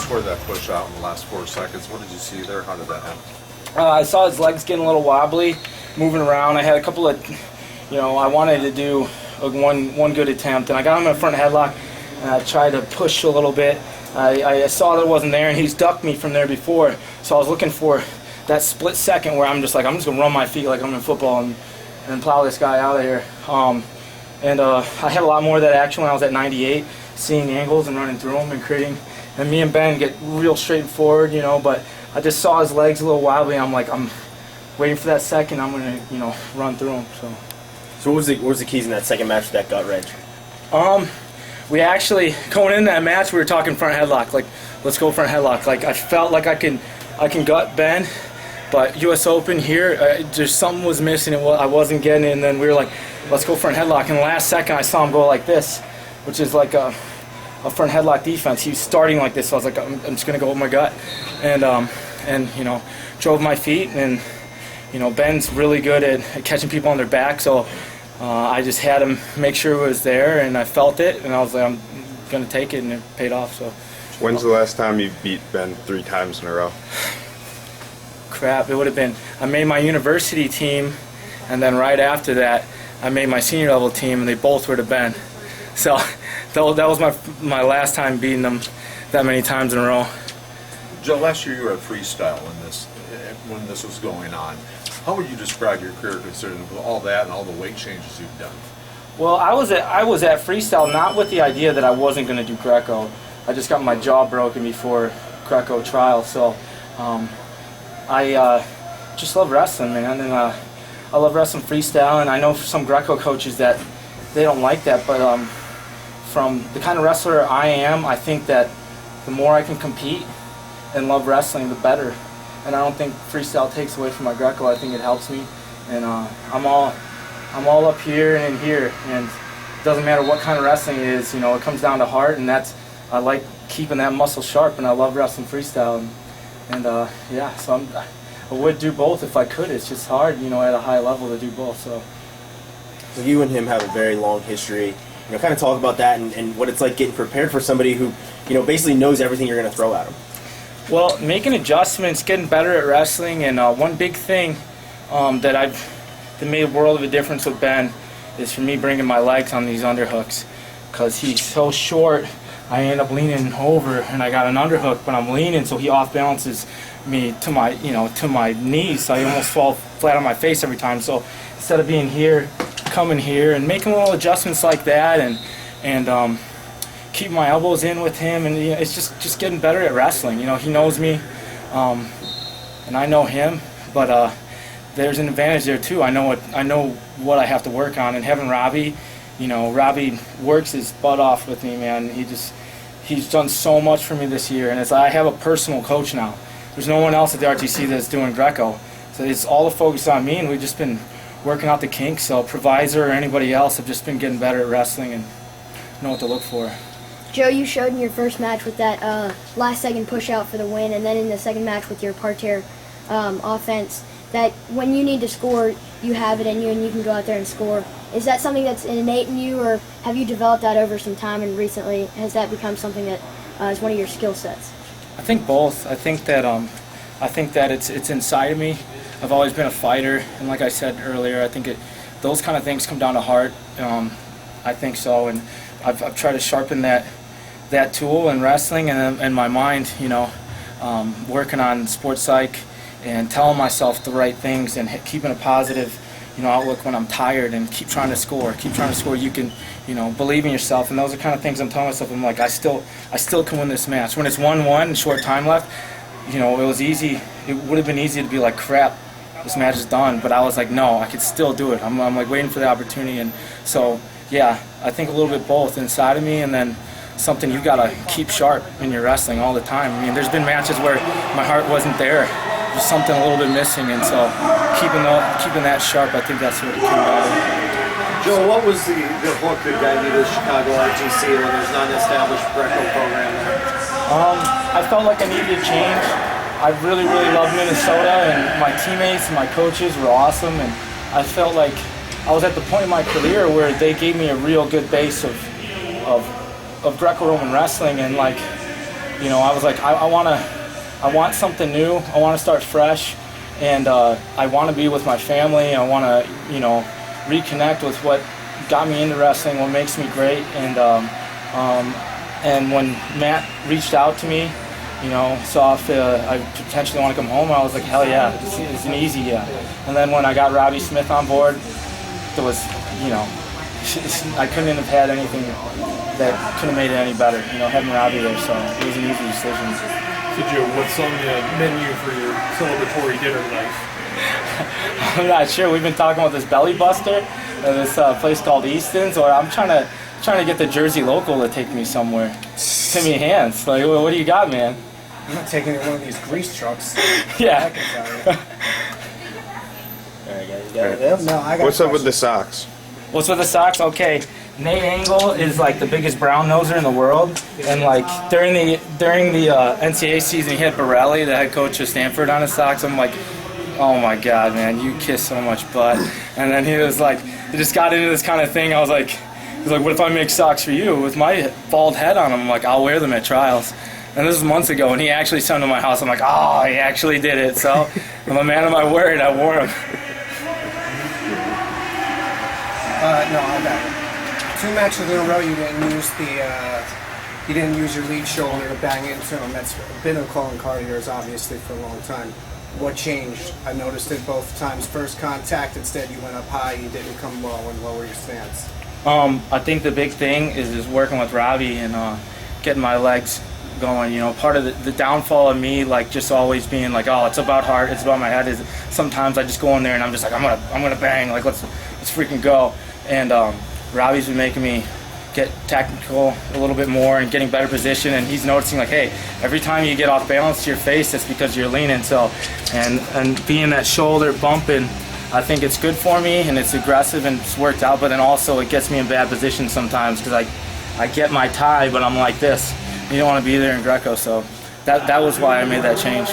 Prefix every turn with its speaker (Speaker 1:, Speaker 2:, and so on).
Speaker 1: scored that push out in the last 4 seconds. What did you see there? How did that happen?
Speaker 2: I saw his legs getting a little wobbly, moving around. I had a couple of, I wanted to do one good attempt, and I got him in a front headlock, and I tried to push a little bit. I saw that it wasn't there, and he's ducked me from there before, so I was looking for that split second where I'm just going to run my feet like I'm in football and plow this guy out of here. I had a lot more of that action when I was at 98, seeing angles and running through them and creating. And me and Ben get real straightforward, but I just saw his legs a little wobbly. I'm waiting for that second. I'm going to, run through him.
Speaker 3: So what was the keys in that second match with that gut wrench?
Speaker 2: We actually, going into that match, we were talking front headlock. Like, let's go front headlock. Like, I felt like I can gut Ben, but U.S. Open here, just something was missing. I wasn't getting it, and then we were like, let's go front headlock. And the last second, I saw him go like this, which is like a front headlock defense. He was starting like this, so I was like, I'm just going to go with my gut. And drove my feet, and, Ben's really good at catching people on their back, so I just had him make sure it was there, and I felt it, and I was like, I'm going to take it, and it paid off. So.
Speaker 4: When's the last time you beat Ben 3 times in a row?
Speaker 2: Crap, it would have been, I made my university team, and then right after that, I made my senior level team, and they both were to Ben. So that was my last time beating them that many times in a row.
Speaker 1: Joe, last year you were at freestyle when this was going on. How would you describe your career considering all that and all the weight changes you've done?
Speaker 2: Well, I was at freestyle not with the idea that I wasn't going to do Greco. I just got my jaw broken before Greco trial, so I just love wrestling, man, and I love wrestling freestyle. And I know some Greco coaches that they don't like that, but from the kind of wrestler I am, I think that the more I can compete and love wrestling, the better. And I don't think freestyle takes away from my Greco. I think it helps me, and I'm all up here and in here, and it doesn't matter what kind of wrestling it is. It comes down to heart, and I like keeping that muscle sharp, and I love wrestling freestyle, and yeah. So I would do both if I could. It's just hard, at a high level to do both. So
Speaker 3: you and him have a very long history. Kind of talk about that and what it's like getting prepared for somebody who, basically knows everything you're going to throw at him.
Speaker 2: Well, making adjustments, getting better at wrestling, and one big thing that made a world of a difference with Ben is for me bringing my legs on these underhooks, because he's so short. I end up leaning over, and I got an underhook, but I'm leaning, so he off balances me to my knees. So I almost fall flat on my face every time. So instead of being here, coming here and making little adjustments like that, and keep my elbows in with him, and it's just getting better at wrestling. He knows me, and I know him, but there's an advantage there too. I know what I have to work on, and having Robbie, Robbie works his butt off with me, man. He's done so much for me this year, and I have a personal coach now. There's no one else at the RTC that's doing Greco, so it's all the focus on me, and we've just been working out the kinks. So Provisor or anybody else have just been getting better at wrestling and know what to look for.
Speaker 5: Joe, you showed in your first match with that last-second push-out for the win, and then in the second match with your parterre offense, that when you need to score, you have it in you and you can go out there and score. Is that something that's innate in you, or have you developed that over some time, and recently has that become something that is one of your skill sets?
Speaker 2: I think both. I think that it's inside of me. I've always been a fighter, and like I said earlier, I think those kind of things come down to heart. I think so, and I've tried to sharpen that tool in wrestling and my mind, working on sports psych and telling myself the right things and keeping a positive, outlook when I'm tired, and keep trying to score. You can, believe in yourself, and those are kind of things I'm telling myself. I'm like, I still can win this match. When it's 1-1 and short time left, it was easy. It would have been easy to be like, crap, this match is done. But I was like, no, I could still do it. I'm like waiting for the opportunity, and so yeah, I think a little bit both inside of me, and then something you gotta keep sharp in your wrestling all the time. I mean, there's been matches where my heart wasn't there, just something a little bit missing, and so keeping that sharp, I think that's what it came down to.
Speaker 6: Joe, what was the hook that got you to Chicago RTC when there's not an established Greco program there?
Speaker 2: I felt like I needed a change. I really, really loved Minnesota, and my teammates and my coaches were awesome, and I felt like I was at the point in my career where they gave me a real good base of Greco-Roman wrestling, and like you know, I was like, I want something new. I want to start fresh, and I want to be with my family. I want to, you know, reconnect with what got me into wrestling, what makes me great, and when Matt reached out to me, you know, saw if I potentially want to come home, I was like, hell yeah, it's an easy yeah. And then when I got Robbie Smith on board, it was, you know, I couldn't have had anything that could have made it any better, you know, having Robbie there, so it was an easy decision.
Speaker 7: What's on the menu for your celebratory dinner tonight?
Speaker 2: I'm not sure. We've been talking about this Belly Buster at this place called Easton's, or I'm trying to get the Jersey local to take me somewhere. Timmy Hands, like, what do you got, man?
Speaker 8: I'm not taking it one of these grease trucks.
Speaker 2: Yeah.
Speaker 8: I can tell you.
Speaker 3: All right, guys, you got anything else?
Speaker 8: No, I got
Speaker 4: What's
Speaker 8: a
Speaker 4: up with the
Speaker 8: question.
Speaker 4: socks?
Speaker 2: What's with the socks? Okay, Nate Angle is like the biggest brown noser in the world, and like during the NCAA season, he had Borelli, the head coach of Stanford, on his socks. I'm like, oh my god, man, you kiss so much butt. And then he was like, he just got into this kind of thing. I was like, he's like, what if I make socks for you with my bald head on them? I'm like, I'll wear them at trials. And this was months ago, and he actually sent them to my house. I'm like, oh, he actually did it. So I'm a man of my word. I wore them.
Speaker 8: No, I got it. 2 matches in a row, you didn't use your lead shoulder to bang into him. That's been a calling card of yours, obviously, for a long time. What changed? I noticed it both times. First contact, instead you went up high, you didn't come low and lower your stance.
Speaker 2: I think the big thing is working with Robbie and getting my legs going. You know, part of the downfall of me, like, just always being like, oh, it's about heart, it's about my head, is sometimes I just go in there and I'm just like, I'm gonna bang, like, let's freaking go. And Robbie's been making me get technical a little bit more and getting better position, and he's noticing, like, hey, every time you get off balance to your face, it's because you're leaning. So and being that shoulder bumping, I think it's good for me, and it's aggressive and it's worked out, but then also it gets me in bad positions sometimes because I get my tie, but I'm like this. You don't want to be there in Greco, so that was why I made that change.